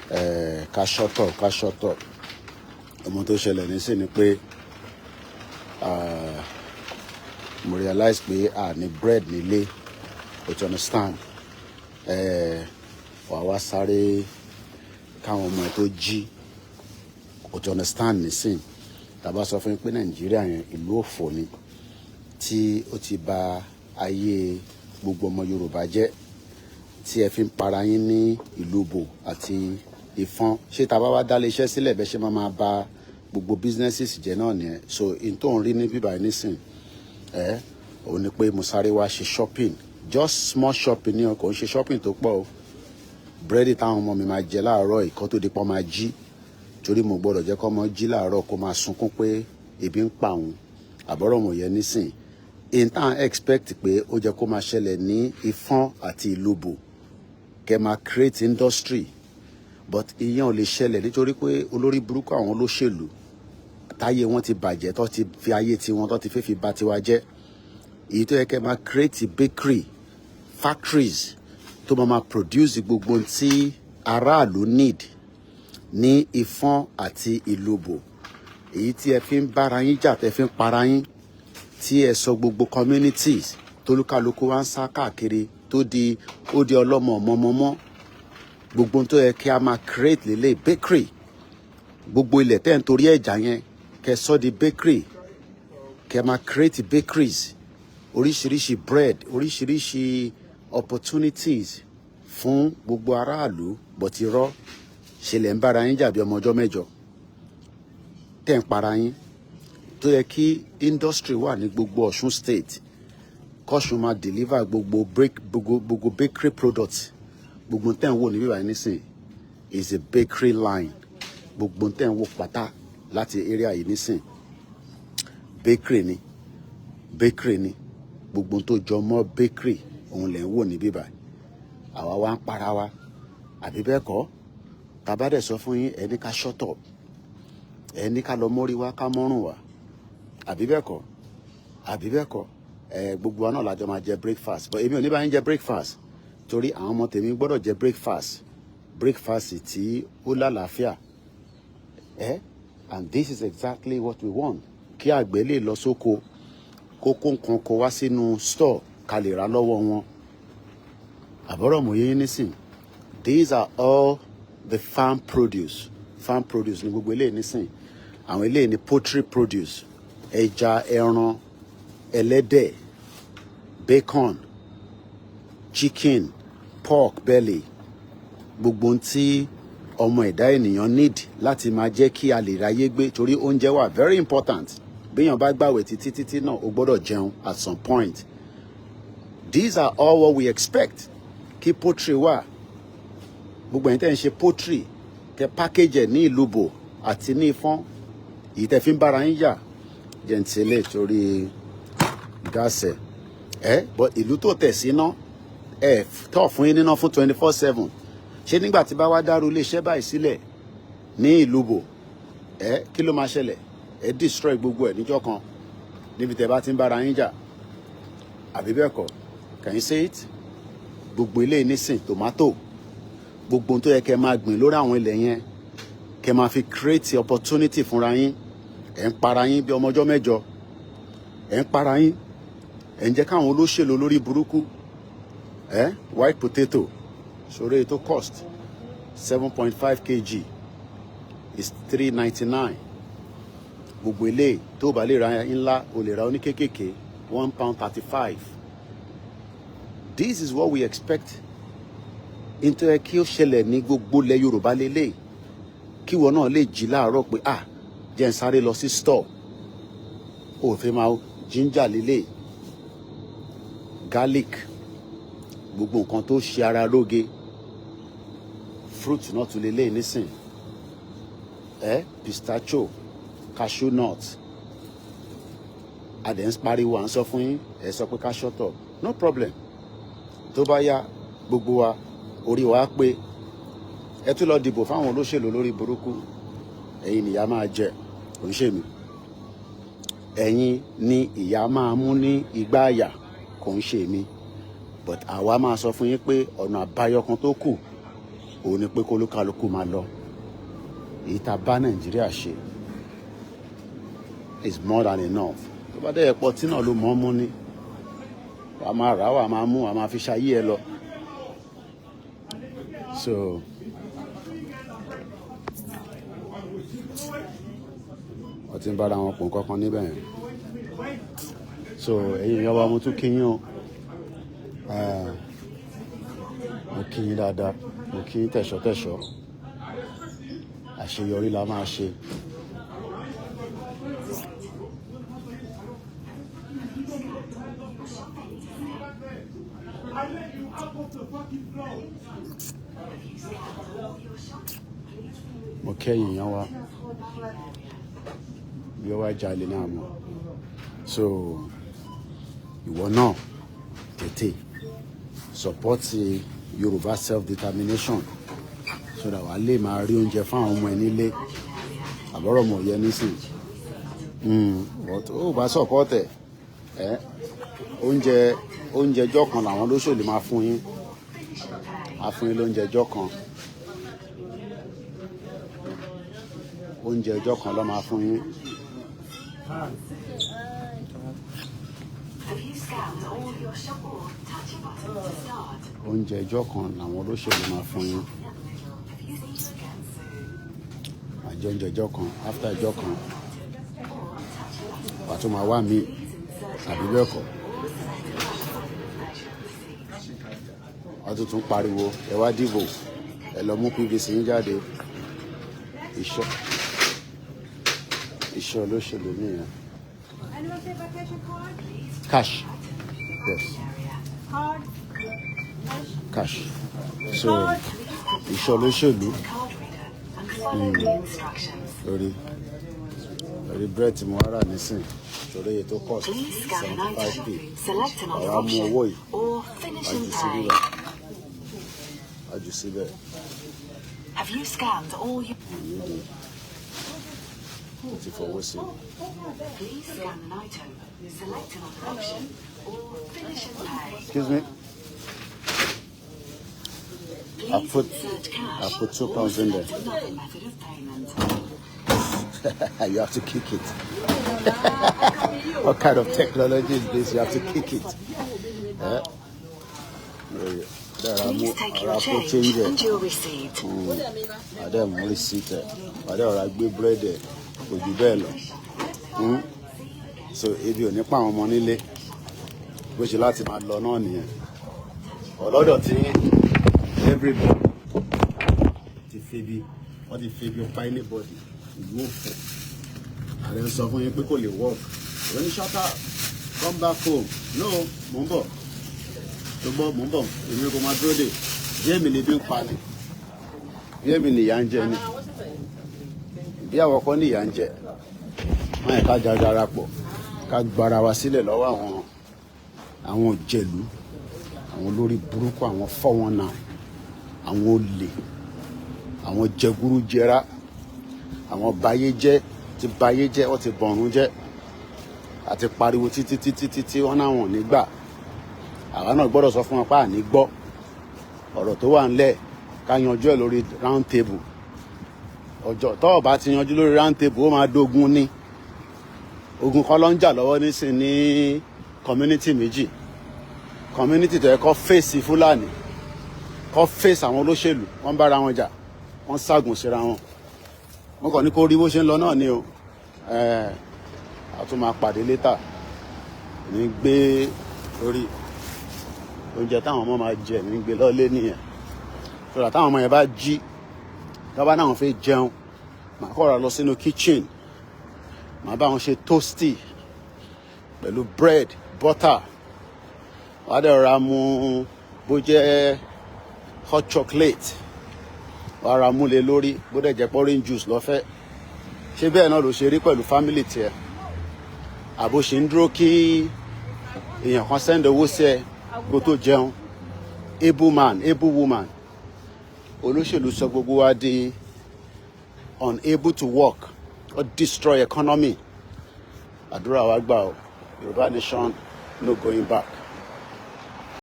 ká shut up ọmọ tó ṣẹlẹ̀ nísìn ni pé mo realize pé a ní bread nílé o to understand wà wá sáré káwọn ọmọ ẹ tó jí o to understand nísìn tàbá sọ fún yín pé Nàìjíríà yẹn ìlú òfò ni tí ó ti bà ayé gbogbo ọmọ Yorùbá jẹ́ tí ẹ fi ń para yín ní ìlú bò àti ìfọ́n ṣé tá a bá wá dá iléeṣẹ́ sílẹ̀ bẹ́ẹ̀ ṣe máa bà gbogbo businesses jẹ́ náà nìyẹn so in tó ń rí ní bíbá yìí nísìn òun ni pé mo sáré wá ṣe shopping just small shopping ní ọkọ̀ ń ṣe shopping tó pọ̀ o búrẹ́dì táwọn ọmọ mi máa jẹ láàárọ̀ ìkọ́ tó di pọ́ máa jí torí mo gbọ́dọ̀ jẹ́ kọ́ ọmọ jí láàárọ̀ kó máa sunkún pé ebi ń pa òun àbọ̀rọ̀ mọ̀ yẹn nísìn in tá à expect pé ó jẹ́ kó máa ṣẹlẹ̀ ní ìfọ́n àti ìlúbò kẹ́ máa create industry but ìyẹn ò lè ṣẹlẹ̀ nítorí pé olórí burúkú àwọn olóṣèlú táyé wọn ti bàjẹ́ tó ti fi ayé tiwọn tó ti fẹ́ fi bà tiwa jẹ́ èyí tó yẹ kẹ́ máa create bakery factories tó máa produce gbogbo tí aráàlú need ní ìfọ́n àti ìlúbò èyí tí ẹ fi ń bára yín jà tẹ́ fi ń para yín tí ẹ sọ gbogbo communities tólúkálukú wá ń sá káàkiri ó di ọlọ́mọ ọmọọmọ gbogbo tó yẹ kí a máa create lélẹ̀ bakery gbogbo ilẹ̀ tẹ́ ń torí ẹ̀jà yẹn kẹ́ sọ di bakery kẹ́ máa create bakeries oríṣiríṣi bread oríṣiríṣi opportunities fún gbogbo aráàlú bọ̀tí rọ́ ṣe lẹ̀ ń bára yín jà bí ọmọ ọjọ́ mẹ́jọ tẹ́ ń para yín tó yẹ kí industry wà ní gbogbo Ọ̀ṣun state kọ́ṣun máa deliver gbogbo bakery products gbogbo tẹ́ ń wò níbí báyìí nísìn is a bakery line gbogbo tẹ́ ń wò pátá láti area yìí nísìn bakery ni gbogbo tó jọ mọ́ bakery òun lẹ̀ ń wò níbí báyìí àwa wá ń para wa àbí bẹ́ẹ̀ kọ́ tàbá dẹ̀ sọ fún yín ẹni ká shut up ẹni ká lọ mórí wá ká mọ́rùn wá àbí bẹ́ẹ̀ kọ́ gbogbo wa náà lájọ máa jẹ breakfast but èmi ò ní bá yín jẹ breakfast torí àwọn ọmọ tèmi gbọ́dọ̀ jẹ breakfast tí ó lálàáfíà and this is exactly what we want kí àgbẹ̀ lè lọ sóko kókó nǹkan kó wá sínú store ká lè rà lọ́wọ́ wọn àbọ̀rọ̀ mọ̀ yẹn nísìn these are all the farm produce ní gbogbo eléyìí nísìn àwọn eléyìí ní poultry produce ẹja ẹran ẹlẹ́dẹ̀ bacon chicken pork belly gbogbo tí ọmọ ẹ̀dá ènìyàn need láti máa jẹ́ kí a lè ráyé gbé torí oúnjẹ wà very important béèyàn bá gbàwẹ̀ títí náà ó gbọ́dọ̀ jẹun at some point these are all what we expect kí poultry wà gbogbo ẹ̀yin tẹ́ ń ṣe poultry kẹ́ package ẹ̀ ní ìlúbò àti ní ìfọ́n èyí tẹ́ fi ń bára yín jà jẹ̀ǹtẹ̀lẹ̀ torí gáàsẹ̀ but ìlú tó tẹ̀ sí ná tọ́ fún yín níná fún 24/7 ṣé nígbà tí bá wá dárú iléeṣẹ́ báyìí sílẹ̀ ní ìlúbò kí ló máa ṣẹlẹ̀ destroy gbogbo ẹ̀ níjọ́ kan níbi tẹ́ bá ti ń bára yín jà àbí bẹ́ẹ̀ kọ́ can you say it gbogbo ilé nísìn tomato gbogbo tó yẹ kẹ́ máa gbìn lórí àwọn ilẹ̀ yẹn kẹ́ máa fi create opportunity fúnra yín ẹ̀ ń para yín bí ọmọ ọjọ́ mẹ́jọ ẹ̀ ń para yín ẹ̀ ń jẹ́ káwọn olóṣèlú lórí burúkú white potato sórí ètò cost 7.5 kg is 3.99 gbogbo ilé tó bá lè ra ńlá o lè ra oníkékèké £1.35 this is what we expect nítorí kí ó ṣẹlẹ̀ ní gbogbo ilẹ̀ Yorùbá lélẹ̀ kí wọn náà lè jí láàárọ̀ pé jẹ́ ń sáré lọ sí store ó fẹ́ máa ginger lélẹ̀ garlic gbogbo nǹkan tó ṣe ara lóge fruit náà tún lélẹ̀ nísìn pistachio cashew nut adẹ̀ ń pariwo à ń sọ fún yín ẹ sọ pé ká shut up no problem tó bá yá gbogbo wa orí wa pé ẹ tún lọ dìbò fáwọn olóṣèlú lórí burúkú ẹ̀yin nìyá máa jẹ oníṣèlú ẹ̀yin ni ìyá máa mú ní igbá àyà kò ń ṣe mí but àwa máa sọ fún yín pé ọ̀nà àbáyọ kan tó kù òun ni pé kólúkálukú máa lọ. Èyí tá bá Nàìjíríà ṣe is more than enough. Tó bá dé ẹ̀pọ̀ tí náà ló mọ́ mú ní wàá máa rà wàá máa mú wàá máa fi ṣayé ẹ lọ. So wọ́n ti ń bára wọn pò nǹkan kan níbẹ̀ yẹn. So ẹ̀yin ìyá wa mo tún kí yín o. Mo kí yín dáadáa, mo kí yín tẹ̀ṣọ́tẹ̀ṣọ́. Àṣeyọrí la máa ṣe. Mo kẹ́yìn yẹn wá bí ó wá jalè náà mọ̀. So ìwọ náà tètè support Yorùbá self-determination so that wàá lè máa rí oúnjẹ fáwọn ọmọ ẹ nílé àbọ̀rọ̀ mọ̀ yẹ nísìn. Ó bá support ẹ oúnjẹ ẹjọ́ kan làwọn olóṣèlú máa fún yín. Máa fún yín lóúnjẹ ẹjọ́ kan. Oúnjẹ ẹjọ́ kan ló máa fún yín. Oúnjẹ ẹjọ́ kan làwọn olóṣèlú máa fún yín. Àjọ oúnjẹ ẹjọ́ kan after ẹjọ́ kan wàá tún máa wá mí àbí bẹ́ẹ̀ kọ́. Wọ́n tún pariwo ẹ wá dìbò ẹ lọ mú PVC yín jáde. Iṣẹ́ olóṣèlú nìyẹn. Cash. Yes. Cash. So iṣẹ́ olóṣèlú lórí bread tí mo wá rà nísìn torí èyí tó cost 75p. Ọ̀rọ̀ mú owó yìí wájú síbẹ̀. Have you scanned all your... Ti fọwọ́ sí. Please scan an item, select an option, or finish and pay. Excuse me. I put £2 in there. Another method of payment. You have to kick it. What kind of technology is this? You have to kick it. Please take your change and your receipt. Adé mo receipt. Adé ọ̀rọ̀ gbé bread kò jù bẹ́ẹ̀ lọ. So ebi ò ní pa àwọn ọmọ nílé bó ṣe láti máa lọ náà nìyẹn. Ọlọ́dọ̀ tí everybody ti febi wọ́n ti febi ọ̀pá anybody ìlú òfò. Ààrẹ ń sọ fún yín pé kò lè work. Ìwé ní shut up, come back home. No, mò ń bọ̀. Ṣùgbọ́n mò ń bọ̀ èmi kò máa dúró dè. Bí èmi lè bí ń pa ni. Bí èmi nìyà ń jẹ ni. Bí àwọn kan nìyà ń jẹ. Wọ́n yẹ ká jara pọ̀ ká gbára wa sílẹ̀ lọ́wọ́ àwọn òjèlú àwọn olórí burúkú àwọn 419 àwọn olè àwọn jẹgúrú jẹrá àwọn bayéjẹ́ ti bayéjẹ́ wọ́n ti bọ̀rún jẹ́ àti pariwo títí wọ́n náà wọ̀n nígbà àwa náà gbọ́dọ̀ sọ fún wọn pé àní gbọ́ ọ̀rọ̀ tó wà ńlẹ̀ ká yanjú ẹ̀ lórí round table ọjọ́ tọ́ọ̀ bá ti yanjú lórí round table ó máa dógun ní ogun kan ló ń jà lọ́wọ́ nísìn ní community méjì community tó yẹ kó fèsì Fúlàní kó fèsì àwọn olóṣèlú wọ́n bára wọn jà wọ́n ságùn síra wọn wọ́n kàn ní kó rí bó ṣe ń lọ náà ni o a tún máa pàdé létà ní gbé lórí oúnjẹ táwọn ọmọ máa jẹ ní gbé lọ́lé nìyẹn sọ̀rọ̀ táwọn ọmọ yẹn bá jí tọ́ba náà fẹ́ jẹun màá kọ́ra lọ sínú kitchen màá bá wọn ṣe toasty pẹ̀lú bread butter wàá dẹ̀ rọra mu bó jẹ́ hot chocolate wàá ra mú lé lórí bó dẹ̀ jẹ́ orange juice lọ́fẹ́ ṣé bẹ́ẹ̀ náà ló ṣe rí pẹ̀lú family tiẹ̀ àbò ṣe ń dúró kí èèyàn kan send owó sí ẹ kó tó jẹun able man able woman olóṣèlú sọ gbogbo wa di unable to work or destroy economy àdúrà wa gbà o Yorùbá nation no going back.